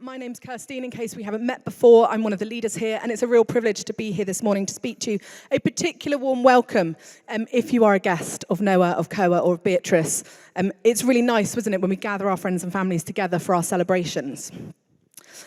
My name's Kirstine, in case we haven't met before. I'm one of the leaders here, and it's a real privilege to be here this morning to speak to you. A particular warm welcome if you are a guest of Noah, of Koa, or of Beatrice. It's really nice, wasn't it, when we gather our friends and families together for our celebrations.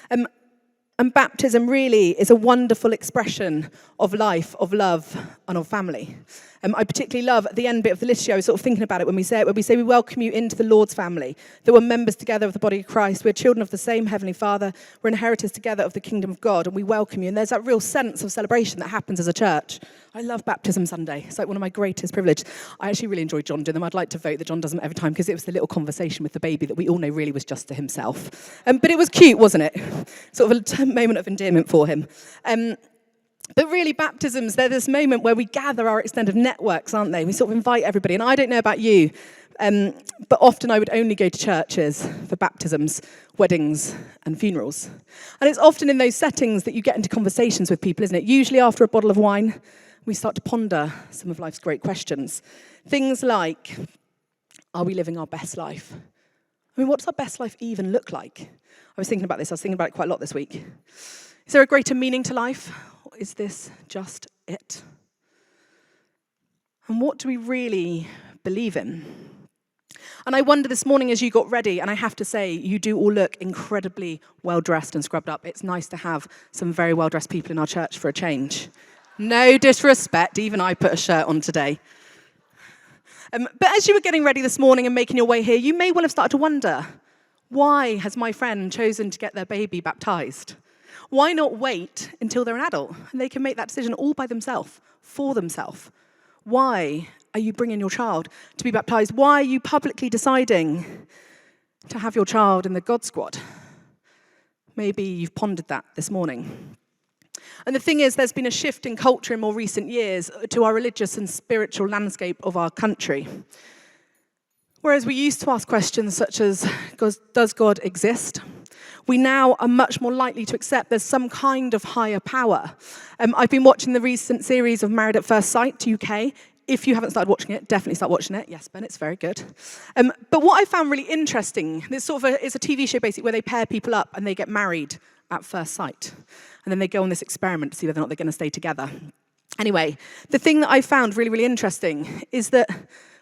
And baptism really is a wonderful expression of life, of love, and of family. I particularly love at the end bit of the liturgy. I was sort of thinking about it when we say we welcome you into the Lord's family, that we're members together of the body of Christ, we're children of the same Heavenly Father, we're inheritors together of the kingdom of God, and we welcome you. And there's that real sense of celebration that happens as a church. I love Baptism Sunday. It's like one of my greatest privileges. I actually really enjoy John doing them. I'd like to vote that John does them every time, because it was the little conversation with the baby that we all know really was just to himself. But it was cute, wasn't it? Sort of a moment of endearment for him. But really, baptisms, they're this moment where we gather our extended networks, aren't they? We sort of invite everybody. And I don't know about you, but often I would only go to churches for baptisms, weddings, and funerals. And it's often in those settings that you get into conversations with people, isn't it? Usually after a bottle of wine, we start to ponder some of life's great questions. Things like, are we living our best life? I mean, what does our best life even look like? I was thinking about this. I was thinking about it quite a lot this week. Is there a greater meaning to life? Or is this just it? And what do we really believe in? And I wonder this morning as you got ready, and I have to say, you do all look incredibly well-dressed and scrubbed up. It's nice to have some very well-dressed people in our church for a change. No disrespect, even I put a shirt on today. But as you were getting ready this morning and making your way here, you may well have started to wonder, why has my friend chosen to get their baby baptised? Why not wait until they're an adult and they can make that decision all by themselves, for themselves? Why are you bringing your child to be baptised? Why are you publicly deciding to have your child in the God Squad? Maybe you've pondered that this morning. And the thing is, there's been a shift in culture in more recent years to our religious and spiritual landscape of our country. Whereas we used to ask questions such as, does God exist? We now are much more likely to accept there's some kind of higher power. I've been watching the recent series of Married at First Sight UK. If you haven't started watching it, definitely start watching it. Yes, Ben, it's very good. But what I found really interesting, it's a TV show basically where they pair people up and they get married at first sight. And then they go on this experiment to see whether or not they're going to stay together. Anyway, the thing that I found really, really interesting is that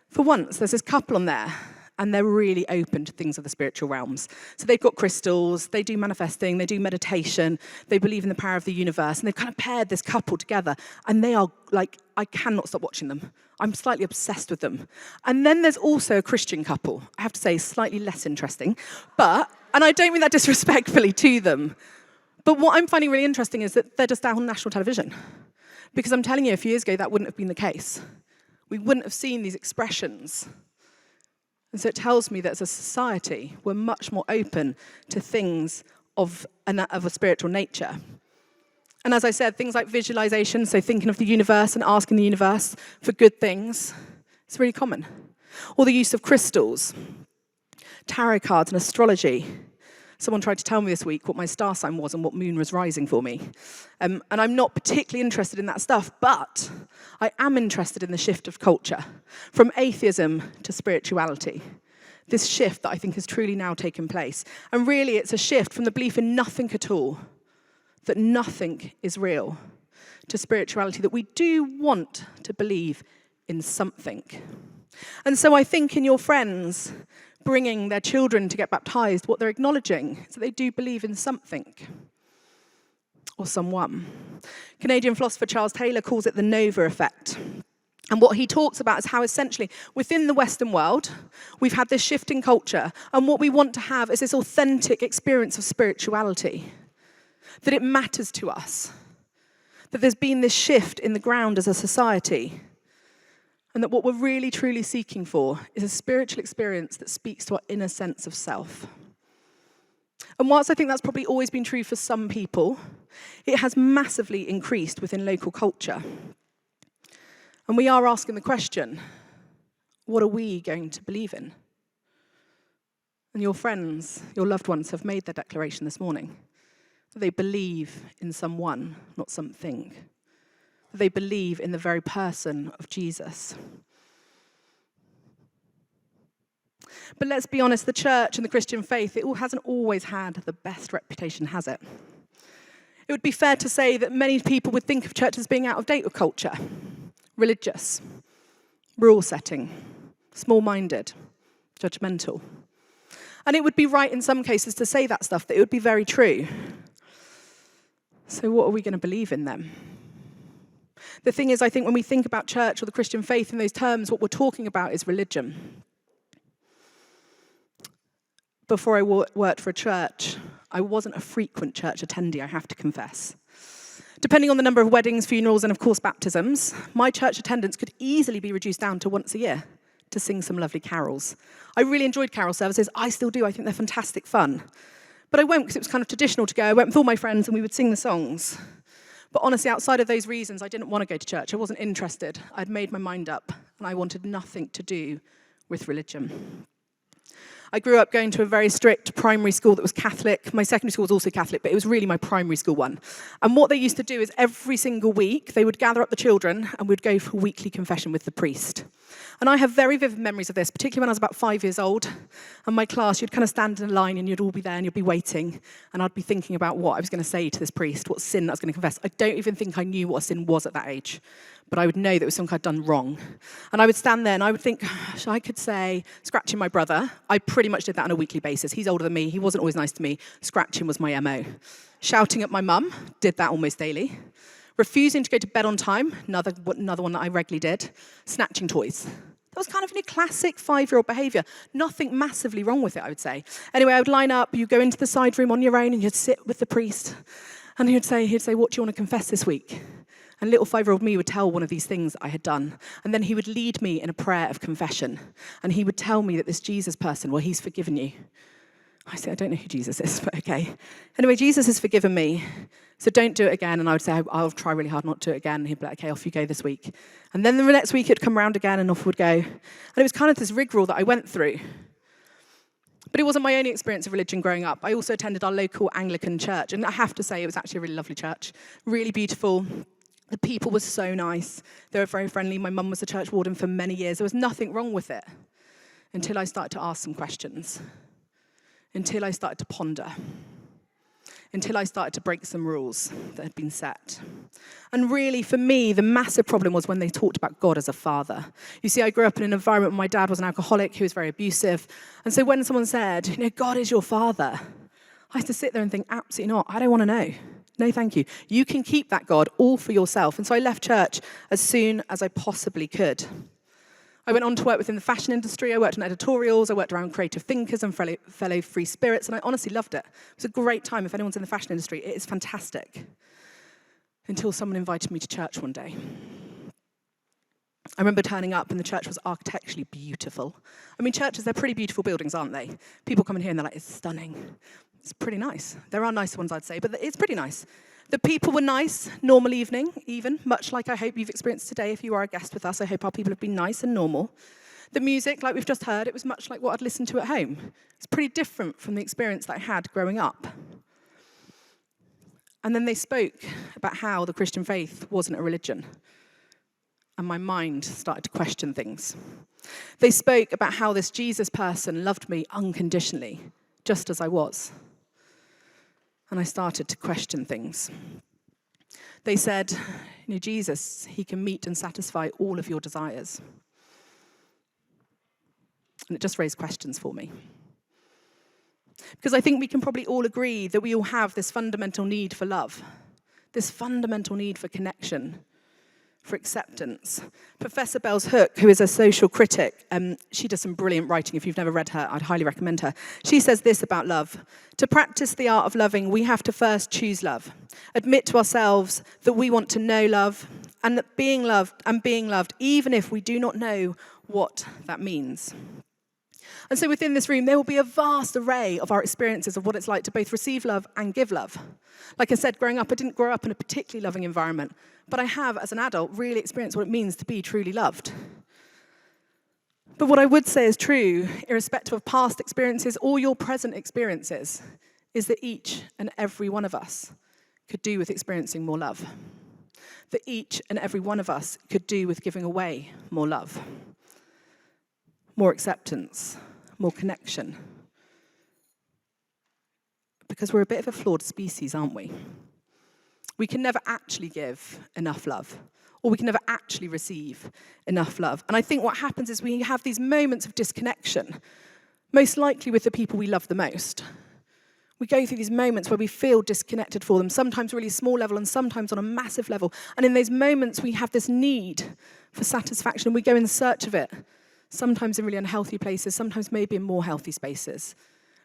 for once there's this couple on there and they're really open to things of the spiritual realms. So they've got crystals, they do manifesting, they do meditation, they believe in the power of the universe, and they've kind of paired this couple together, and they are like, I cannot stop watching them. I'm slightly obsessed with them. And then there's also a Christian couple, I have to say, slightly less interesting, and I don't mean that disrespectfully to them, but what I'm finding really interesting is that they're just out on national television. Because I'm telling you, a few years ago, that wouldn't have been the case. We wouldn't have seen these expressions. And so it tells me that as a society, we're much more open to things of a spiritual nature. And as I said, things like visualization, so thinking of the universe and asking the universe for good things, it's really common. Or the use of crystals, tarot cards and astrology. Someone tried to tell me this week what my star sign was and what moon was rising for me. And I'm not particularly interested in that stuff, but I am interested in the shift of culture, from atheism to spirituality. This shift that I think has truly now taken place. And really, it's a shift from the belief in nothing at all, that nothing is real, to spirituality, that we do want to believe in something. And so I think in your friends bringing their children to get baptised, what they're acknowledging is that they do believe in something or someone. Canadian philosopher Charles Taylor calls it the Nova effect. And what he talks about is how essentially within the Western world, we've had this shift in culture, and what we want to have is this authentic experience of spirituality, that it matters to us, that there's been this shift in the ground as a society, and that what we're really, truly seeking for is a spiritual experience that speaks to our inner sense of self. And whilst I think that's probably always been true for some people, it has massively increased within local culture. And we are asking the question, what are we going to believe in? And your friends, your loved ones have made their declaration this morning, that they believe in someone, not something. They believe in the very person of Jesus. But let's be honest, the church and the Christian faith, it all hasn't always had the best reputation, has it? It would be fair to say that many people would think of church as being out of date with culture, religious, rule setting, small-minded, judgmental. And it would be right in some cases to say that stuff, that it would be very true. So what are we going to believe in then? The thing is, I think when we think about church or the Christian faith in those terms, what we're talking about is religion. Before I worked for a church, I wasn't a frequent church attendee, I have to confess. Depending on the number of weddings, funerals, and of course baptisms, my church attendance could easily be reduced down to once a year to sing some lovely carols. I really enjoyed carol services. I still do. I think they're fantastic fun. But I went because it was kind of traditional to go. I went with all my friends and we would sing the songs. But honestly, outside of those reasons, I didn't want to go to church. I wasn't interested. I'd made my mind up and I wanted nothing to do with religion. I grew up going to a very strict primary school that was Catholic. My secondary school was also Catholic, but it was really my primary school one. And what they used to do is every single week, they would gather up the children and we'd go for weekly confession with the priest. And I have very vivid memories of this, particularly when I was about 5 years old. And my class, you'd kind of stand in a line and you'd all be there and you'd be waiting. And I'd be thinking about what I was going to say to this priest, what sin I was going to confess. I don't even think I knew what a sin was at that age. But I would know that it was something I'd done wrong. And I would stand there and I would think, gosh, I could say, scratching my brother. I pretty much did that on a weekly basis. He's older than me. He wasn't always nice to me. Scratching was my MO. Shouting at my mum, did that almost daily. Refusing to go to bed on time, another one that I regularly did. Snatching toys. That was kind of a classic 5-year-old behaviour. Nothing massively wrong with it, I would say. Anyway, I would line up, you'd go into the side room on your own and you'd sit with the priest. And he'd say, what do you want to confess this week? And little 5-year-old me would tell one of these things that I had done. And then he would lead me in a prayer of confession. And he would tell me that this Jesus person, well, he's forgiven you. I said, I don't know who Jesus is, but okay. Anyway, Jesus has forgiven me, so don't do it again. And I would say, I'll try really hard not to do it again. And he'd be like, okay, off you go this week. And then the next week it'd come around again and off we'd go. And it was kind of this rigmarole that I went through. But it wasn't my only experience of religion growing up. I also attended our local Anglican church. And I have to say, it was actually a really lovely church, really beautiful. The people were so nice. They were very friendly. My mum was the church warden for many years. There was nothing wrong with it until I started to ask some questions, until I started to ponder, until I started to break some rules that had been set. And really, for me, the massive problem was when they talked about God as a father. You see, I grew up in an environment where my dad was an alcoholic, he was very abusive. And so when someone said, God is your father, I had to sit there and think, absolutely not. I don't want to know. No, thank you. You can keep that God all for yourself. And so I left church as soon as I possibly could. I went on to work within the fashion industry. I worked on editorials. I worked around creative thinkers and fellow free spirits. And I honestly loved it. It was a great time. If anyone's in the fashion industry, it is fantastic. Until someone invited me to church one day. I remember turning up and the church was architecturally beautiful. I mean, churches, they're pretty beautiful buildings, aren't they? People come in here and they're like, it's stunning. It's pretty nice. There are nicer ones, I'd say, but it's pretty nice. The people were nice, normal evening, even, much like I hope you've experienced today if you are a guest with us. I hope our people have been nice and normal. The music, like we've just heard, it was much like what I'd listened to at home. It's pretty different from the experience that I had growing up. And then they spoke about how the Christian faith wasn't a religion. And my mind started to question things. They spoke about how this Jesus person loved me unconditionally, just as I was. And I started to question things. They said, Jesus, he can meet and satisfy all of your desires. And it just raised questions for me. Because I think we can probably all agree that we all have this fundamental need for love, this fundamental need for connection, for acceptance. Professor Bells Hook, who is a social critic, she does some brilliant writing. If you've never read her, I'd highly recommend her. She says this about love. To practice the art of loving, we have to first choose love. Admit to ourselves that we want to know love, and that being loved, even if we do not know what that means. And so within this room, there will be a vast array of our experiences of what it's like to both receive love and give love. Like I said, growing up, I didn't grow up in a particularly loving environment, but I have, as an adult, really experienced what it means to be truly loved. But what I would say is true, irrespective of past experiences or your present experiences, is that each and every one of us could do with experiencing more love. That each and every one of us could do with giving away more love, more acceptance, more connection. Because we're a bit of a flawed species, aren't we? We can never actually give enough love, or we can never actually receive enough love. And I think what happens is we have these moments of disconnection, most likely with the people we love the most. We go through these moments where we feel disconnected for them, sometimes really small level and sometimes on a massive level. And in those moments, we have this need for satisfaction, and we go in search of it, sometimes in really unhealthy places, sometimes maybe in more healthy spaces.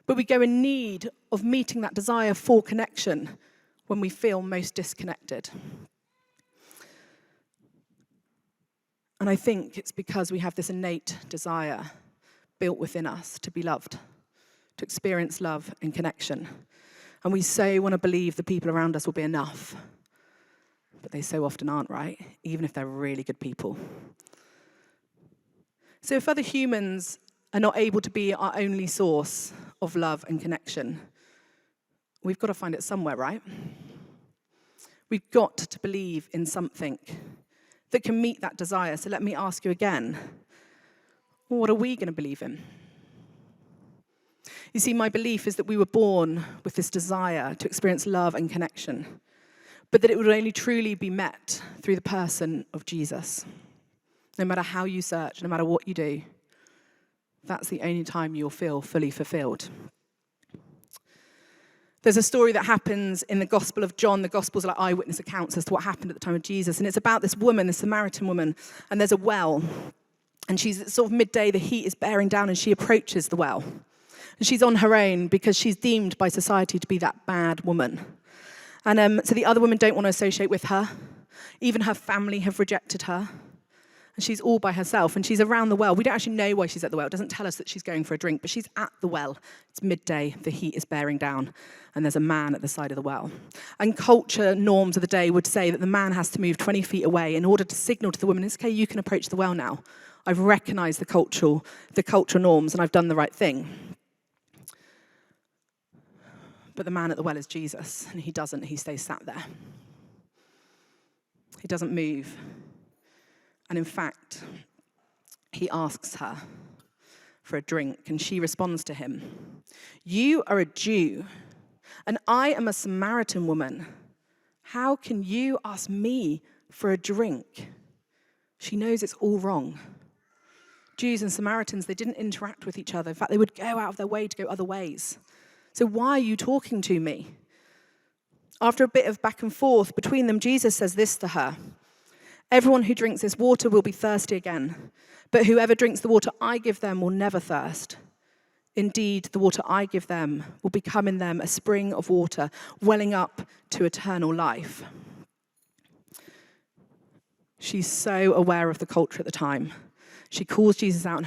But we go in need of meeting that desire for connection when we feel most disconnected. And I think it's because we have this innate desire built within us to be loved, to experience love and connection. And we so want to believe the people around us will be enough. But they so often aren't, right? Even if they're really good people. So if other humans are not able to be our only source of love and connection, we've got to find it somewhere, right? We've got to believe in something that can meet that desire. So let me ask you again, what are we going to believe in? You see, my belief is that we were born with this desire to experience love and connection, but that it would only truly be met through the person of Jesus. No matter how you search, no matter what you do, that's the only time you'll feel fully fulfilled. There's a story that happens in the Gospel of John. The Gospels are like eyewitness accounts as to what happened at the time of Jesus. And it's about this woman, this Samaritan woman, and there's a well. And she's sort of midday, the heat is bearing down, and she approaches the well. And she's on her own because she's deemed by society to be that bad woman. And so the other women don't want to associate with her. Even her family have rejected her. And she's all by herself, and she's around the well. We don't actually know why she's at the well. It doesn't tell us that she's going for a drink, but she's at the well. It's midday, the heat is bearing down, and there's a man at the side of the well. And culture norms of the day would say that the man has to move 20 feet away in order to signal to the woman, it's okay, you can approach the well now. I've recognized the cultural norms, and I've done the right thing. But the man at the well is Jesus, and he doesn't. He stays sat there. He doesn't move. And in fact, he asks her for a drink, and she responds to him, "You are a Jew, and I am a Samaritan woman. How can you ask me for a drink?" She knows it's all wrong. Jews and Samaritans, they didn't interact with each other. In fact, they would go out of their way to go other ways. So why are you talking to me? After a bit of back and forth between them, Jesus says this to her, "Everyone who drinks this water will be thirsty again, but whoever drinks the water I give them will never thirst. Indeed, the water I give them will become in them a spring of water, welling up to eternal life." She's so aware of the culture at the time. She calls Jesus out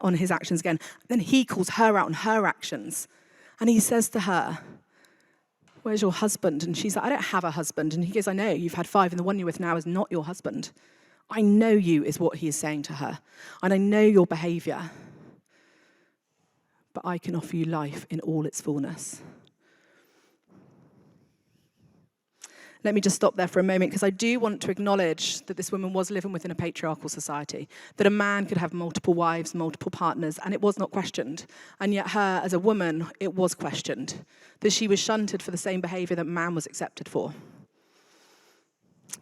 on his actions again. Then he calls her out on her actions. And he says to her, "Where's your husband?" And she's like, "I don't have a husband." And he goes, "I know, you've had 5, and the one you're with now is not your husband. I know you," is what he is saying to her. "And I know your behavior. But I can offer you life in all its fullness." Let me just stop there for a moment, because I do want to acknowledge that this woman was living within a patriarchal society, that a man could have multiple wives, multiple partners, and it was not questioned. And yet her, as a woman, it was questioned, that she was shunted for the same behavior that man was accepted for.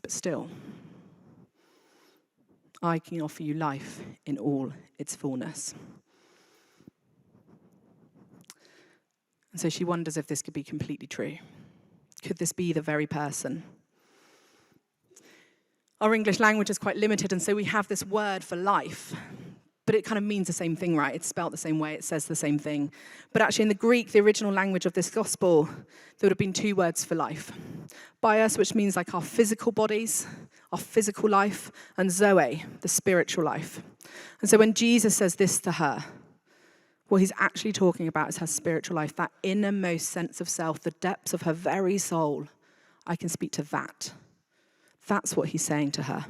But still, I can offer you life in all its fullness. And so she wonders if this could be completely true. Could this be the very person? Our English language is quite limited, and so we have this word for life, but it kind of means the same thing, right? It's spelt the same way, it says the same thing. But actually in the Greek, the original language of this gospel, there would have been 2 words for life. Bios, which means like our physical bodies, our physical life, and zoe, the spiritual life. And so when Jesus says this to her, what he's actually talking about is her spiritual life, that innermost sense of self, the depths of her very soul. I can speak to that. That's what he's saying to her.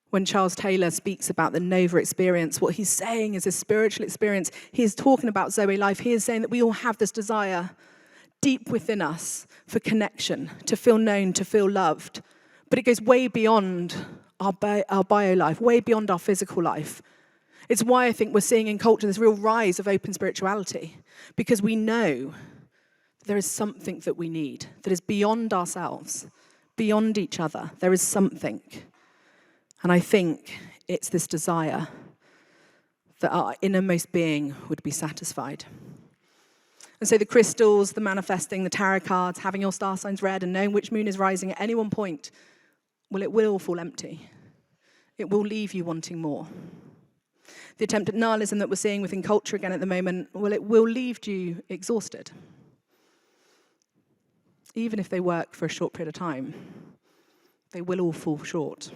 When Charles Taylor speaks about the Nova experience, what he's saying is a spiritual experience. He is talking about Zoe life. He is saying that we all have this desire deep within us for connection, to feel known, to feel loved. But it goes way beyond our bio life, way beyond our physical life. It's why I think we're seeing in culture this real rise of open spirituality, because we know there is something that we need that is beyond ourselves, beyond each other. There is something. And I think it's this desire that our innermost being would be satisfied. And so the crystals, the manifesting, the tarot cards, having your star signs read and knowing which moon is rising at any one point, well, it will fall empty. It will leave you wanting more. The attempt at nihilism that we're seeing within culture again at the moment, well, it will leave you exhausted. Even if they work for a short period of time, they will all fall short.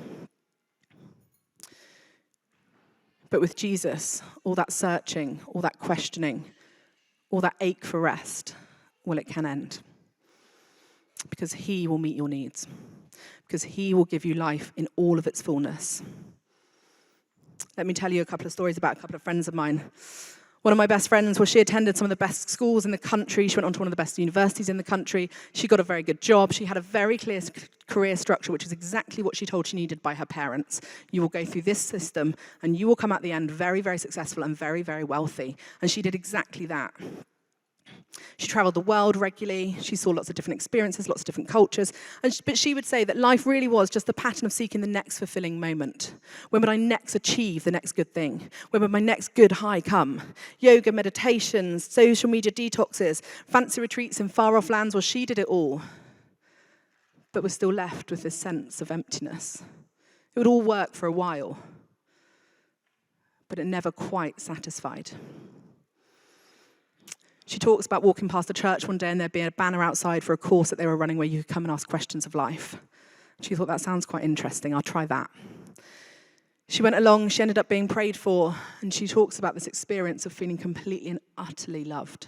But with Jesus, all that searching, all that questioning, all that ache for rest, well, it can end. Because he will meet your needs. Because he will give you life in all of its fullness. Let me tell you a couple of stories about a couple of friends of mine. One of my best friends, well, she attended some of the best schools in the country. She went on to one of the best universities in the country. She got a very good job. She had a very clear career structure, which is exactly what she told she needed by her parents. You will go through this system, and you will come at the end very, very successful and very, very wealthy. And she did exactly that. She traveled the world regularly. She saw lots of different experiences, lots of different cultures. But she would say that life really was just the pattern of seeking the next fulfilling moment. When would I next achieve the next good thing? When would my next good high come? Yoga, meditations, social media detoxes, fancy retreats in far-off lands. Well, she did it all. But was still left with this sense of emptiness. It would all work for a while. But it never quite satisfied. She talks about walking past a church one day and there'd be a banner outside for a course that they were running where you could come and ask questions of life. She thought, that sounds quite interesting, I'll try that. She went along, she ended up being prayed for, and she talks about this experience of feeling completely and utterly loved.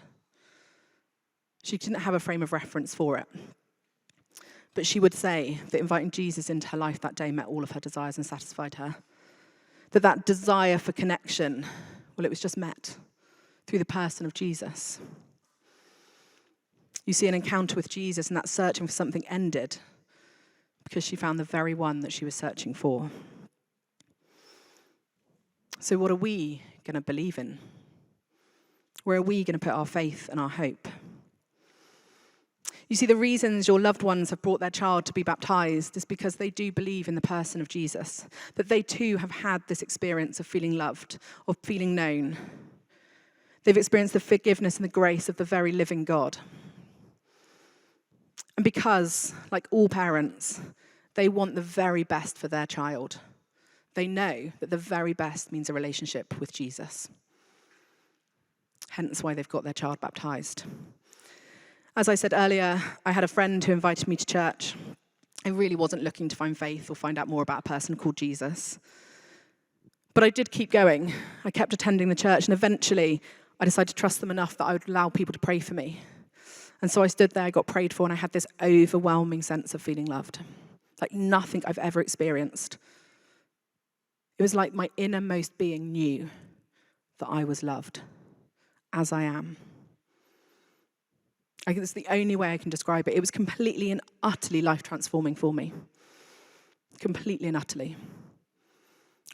She didn't have a frame of reference for it. But she would say that inviting Jesus into her life that day met all of her desires and satisfied her. That desire for connection, well, it was just met through the person of Jesus. You see an encounter with Jesus, and that searching for something ended because she found the very one that she was searching for. So what are we going to believe in? Where are we going to put our faith and our hope? You see, the reasons your loved ones have brought their child to be baptized is because they do believe in the person of Jesus, that they too have had this experience of feeling loved, of feeling known. They've experienced the forgiveness and the grace of the very living God. And because, like all parents, they want the very best for their child, they know that the very best means a relationship with Jesus. Hence why they've got their child baptized. As I said earlier, I had a friend who invited me to church. I really wasn't looking to find faith or find out more about a person called Jesus. But I did keep going. I kept attending the church, and eventually I decided to trust them enough that I would allow people to pray for me. And so I stood there, I got prayed for, and I had this overwhelming sense of feeling loved. Like nothing I've ever experienced. It was like my innermost being knew that I was loved, as I am. I think it's the only way I can describe it. It was completely and utterly life-transforming for me. Completely and utterly.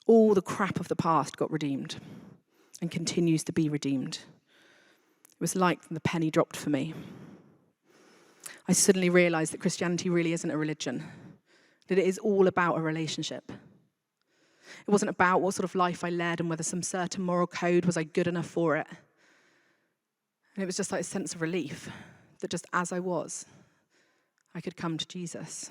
All the crap of the past got redeemed and continues to be redeemed. It was like the penny dropped for me. I suddenly realized that Christianity really isn't a religion, that it is all about a relationship. It wasn't about what sort of life I led and whether some certain moral code was I good enough for it. And it was just like a sense of relief that just as I was, I could come to Jesus.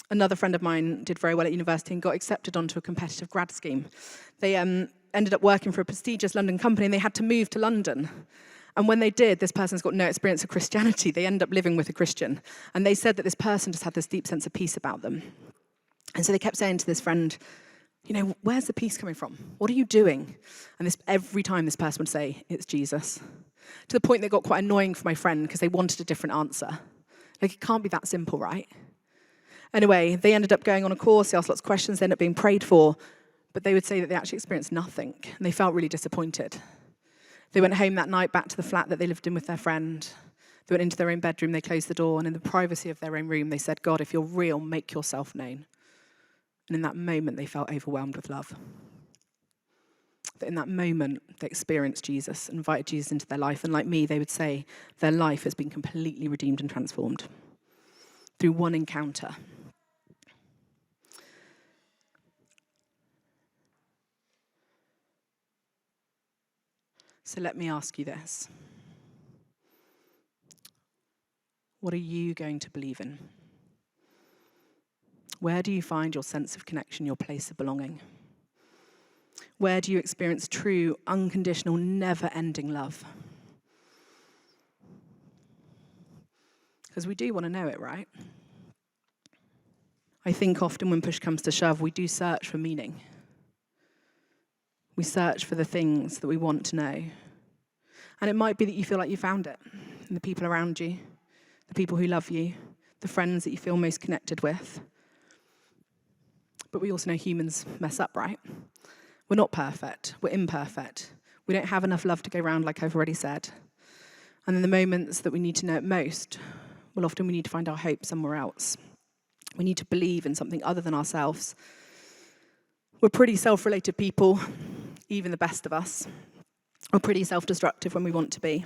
Another friend of mine did very well at university and got accepted onto a competitive grad scheme. They ended up working for a prestigious London company, and they had to move to London. And when they did, this person's got no experience of Christianity. They end up living with a Christian. And they said that this person just had this deep sense of peace about them. And so they kept saying to this friend, you know, where's the peace coming from? What are you doing? And every time this person would say, it's Jesus. To the point that it got quite annoying for my friend because they wanted a different answer. Like, it can't be that simple, right? Anyway, they ended up going on a course, they asked lots of questions, they ended up being prayed for, but they would say that they actually experienced nothing, and they felt really disappointed. They went home that night back to the flat that they lived in with their friend. They went into their own bedroom, they closed the door, and in the privacy of their own room, they said, God, if you're real, make yourself known. And in that moment, they felt overwhelmed with love. That in that moment, they experienced Jesus, invited Jesus into their life. And like me, they would say their life has been completely redeemed and transformed through one encounter. So let me ask you this. What are you going to believe in? Where do you find your sense of connection, your place of belonging? Where do you experience true, unconditional, never-ending love? Because we do want to know it, right? I think often when push comes to shove, we do search for meaning. We search for the things that we want to know. And it might be that you feel like you found it in the people around you, the people who love you, the friends that you feel most connected with. But we also know humans mess up, right? We're not perfect. We're imperfect. We don't have enough love to go around, like I've already said. And in the moments that we need to know it most, well, often we need to find our hope somewhere else. We need to believe in something other than ourselves. We're pretty self-related people, even the best of us. We're pretty self-destructive when we want to be.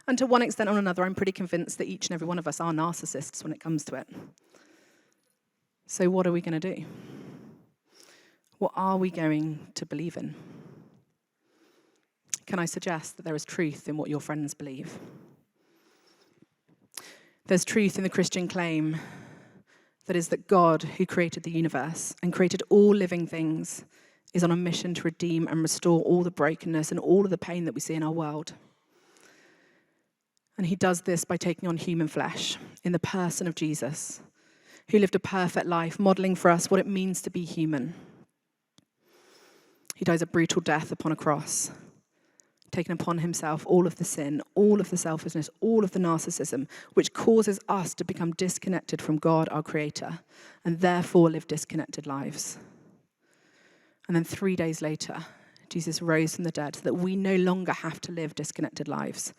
And to one extent or another, I'm pretty convinced that each and every one of us are narcissists when it comes to it. So what are we going to do? What are we going to believe in? Can I suggest that there is truth in what your friends believe? There's truth in the Christian claim that is that God, who created the universe and created all living things, is on a mission to redeem and restore all the brokenness and all of the pain that we see in our world. And he does this by taking on human flesh in the person of Jesus, who lived a perfect life, modeling for us what it means to be human. He dies a brutal death upon a cross, taking upon himself all of the sin, all of the selfishness, all of the narcissism, which causes us to become disconnected from God, our Creator, and therefore live disconnected lives. And then 3 days later, Jesus rose from the dead so that we no longer have to live disconnected lives,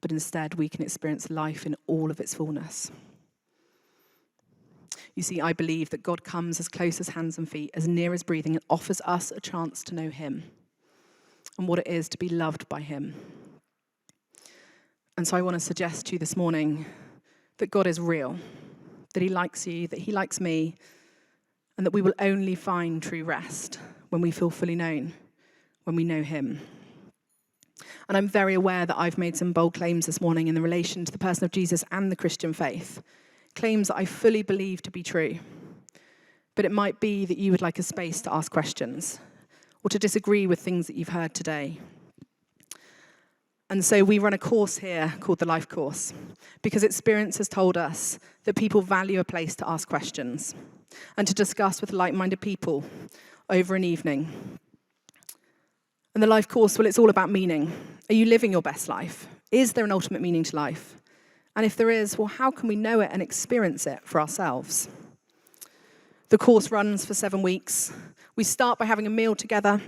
but instead we can experience life in all of its fullness. You see, I believe that God comes as close as hands and feet, as near as breathing, and offers us a chance to know him and what it is to be loved by him. And so I want to suggest to you this morning that God is real, that he likes you, that he likes me, and that we will only find true rest when we feel fully known, when we know him. And I'm very aware that I've made some bold claims this morning in relation to the person of Jesus and the Christian faith, claims that I fully believe to be true. But it might be that you would like a space to ask questions or to disagree with things that you've heard today. And so we run a course here called the Life Course, because experience has told us that people value a place to ask questions and to discuss with like-minded people over an evening. And the Life Course, well, it's all about meaning. Are you living your best life? Is there an ultimate meaning to life? And if there is, well, how can we know it and experience it for ourselves? The course runs for 7 weeks. We start by having a meal together.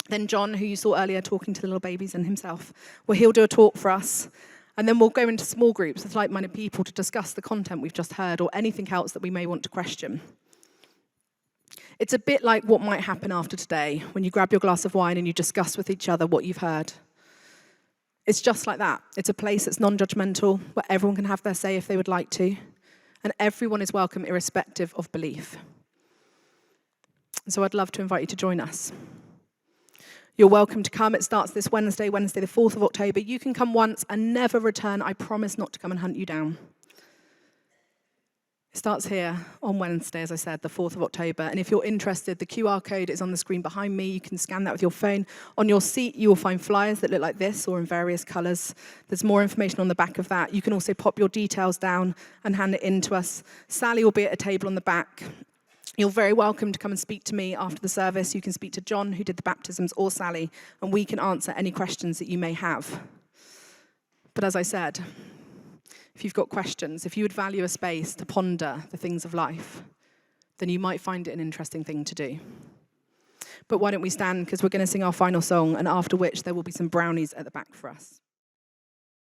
Then John, who you saw earlier talking to the little babies and himself, well, he'll do a talk for us. And then we'll go into small groups with like-minded people to discuss the content we've just heard or anything else that we may want to question. It's a bit like what might happen after today when you grab your glass of wine and you discuss with each other what you've heard. It's just like that. It's a place that's non-judgmental, where everyone can have their say if they would like to, and everyone is welcome irrespective of belief. So I'd love to invite you to join us. You're welcome to come. It starts this Wednesday the 4th of October. You can come once and never return. I promise not to come and hunt you down. It starts here on Wednesday, as I said, the 4th of October. And if you're interested, the QR code is on the screen behind me. You can scan that with your phone. On your seat, you will find flyers that look like this or in various colours. There's more information on the back of that. You can also pop your details down and hand it in to us. Sally will be at a table on the back. You're very welcome to come and speak to me after the service. You can speak to John, who did the baptisms, or Sally, and we can answer any questions that you may have. But as I said, if you've got questions, if you would value a space to ponder the things of life, then you might find it an interesting thing to do. But why don't we stand, because we're going to sing our final song, and after which there will be some brownies at the back for us.